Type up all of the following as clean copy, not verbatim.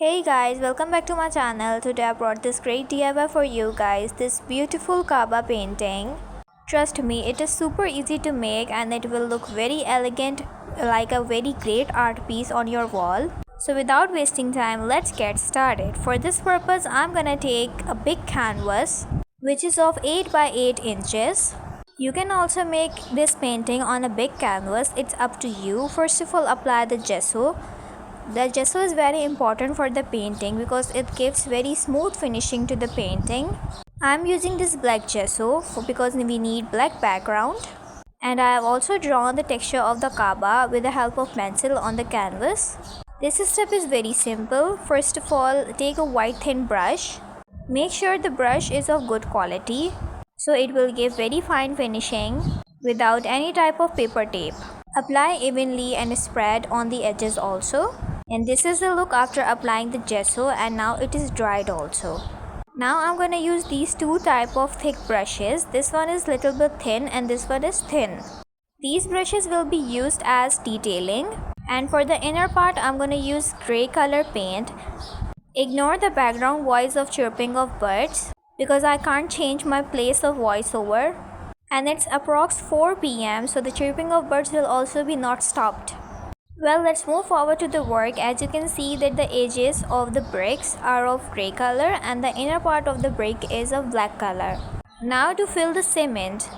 Hey guys, welcome back to my channel. Today I brought this great DIY for you guys, this beautiful Kaaba painting. Trust me, it is super easy to make and it will look very elegant, like a very great art piece on your wall. So without wasting time, let's get started. For this purpose, I'm gonna take a big canvas which is of 8 by 8 inches. You can also make this painting on a big canvas, it's up to you. First of all, apply the gesso. The gesso is very important for the painting because it gives very smooth finishing to the painting. I am using this black gesso because we need black background. And I have also drawn the texture of the Kaaba with the help of pencil on the canvas. This step is very simple. First of all, take a white thin brush. Make sure the brush is of good quality so it will give very fine finishing without any type of paper tape. Apply evenly and spread on the edges also. And this is the look after applying the gesso, and now it is dried also. Now I'm gonna use these two type of thick brushes. This one is little bit thin and this one is thin. These brushes will be used as detailing, and for the inner part I'm gonna use gray color paint. Ignore the background voice of chirping of birds because I can't change my place of voiceover, and it's approx 4 p.m. so the chirping of birds will also be not stopped. Well, let's move forward to the work. As you can see that the edges of the bricks are of gray color and the inner part of the brick is of black color. Now to fill the cement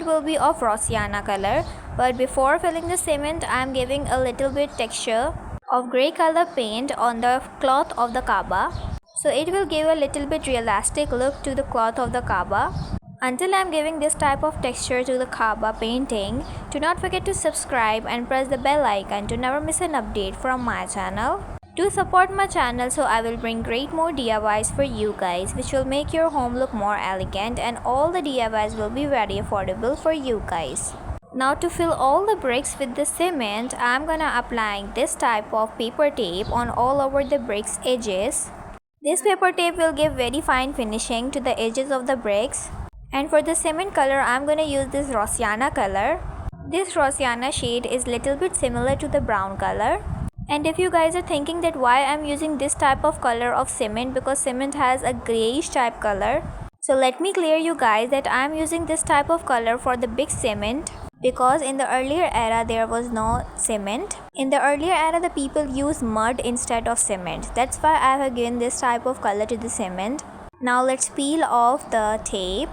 will be of Rosiana color, but before filling the cement I am giving a little bit texture of gray color paint on the cloth of the Kaaba. So it will give a little bit realistic look to the cloth of the Kaaba. Until I am giving this type of texture to the Kaaba painting, do not forget to subscribe and press the bell icon to never miss an update from my channel. Do support my channel so I will bring great more DIYs for you guys which will make your home look more elegant, and all the DIYs will be very affordable for you guys. Now to fill all the bricks with the cement, I am gonna applying this type of paper tape on all over the bricks edges. This paper tape will give very fine finishing to the edges of the bricks. And for the cement color, I'm gonna use this Rosiana color. This Rosiana shade is little bit similar to the brown color. And if you guys are thinking that why I'm using this type of color of cement, because cement has a grayish type color. So let me clear you guys that I'm using this type of color for the big cement because in the earlier era there was no cement. In the earlier era the people used mud instead of cement. That's why I have given this type of color to the cement. Now let's peel off the tape.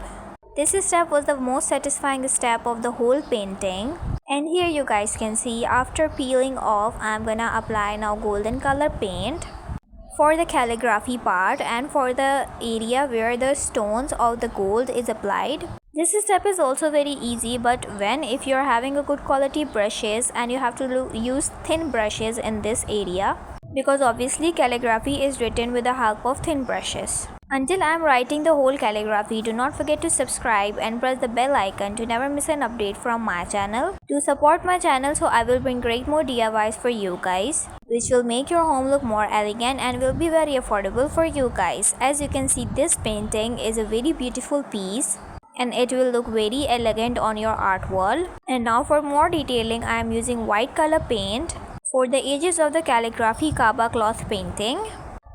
This step was the most satisfying step of the whole painting. And here you guys can see after peeling off, I'm gonna apply now golden color paint for the calligraphy part and for the area where the stones of the gold is applied. This step is also very easy, but if you're having a good quality brushes, and you have to use thin brushes in this area because obviously calligraphy is written with the help of thin brushes. Until I am writing the whole calligraphy, do not forget to subscribe and press the bell icon to never miss an update from my channel. Do support my channel so I will bring great more DIYs for you guys, which will make your home look more elegant and will be very affordable for you guys. As you can see, this painting is a very beautiful piece and it will look very elegant on your art wall. And now for more detailing, I am using white color paint for the edges of the calligraphy Kaaba cloth painting.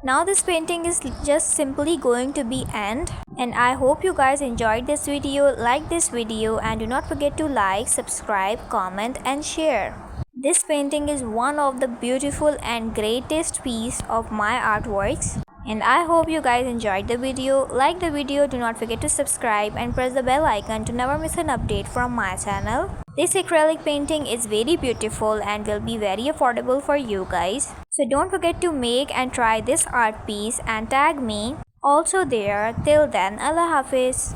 Now this painting is just simply going to be end, and I hope you guys enjoyed this video. Like this video and do not forget to like, subscribe, comment and share. This painting is one of the beautiful and greatest piece of my artworks, and I hope you guys enjoyed the video. Like the video, do not forget to subscribe and press the bell icon to never miss an update from my channel. This acrylic painting is very beautiful and will be very affordable for you guys. So don't forget to make and try this art piece and tag me also there. Till then, Allah Hafiz.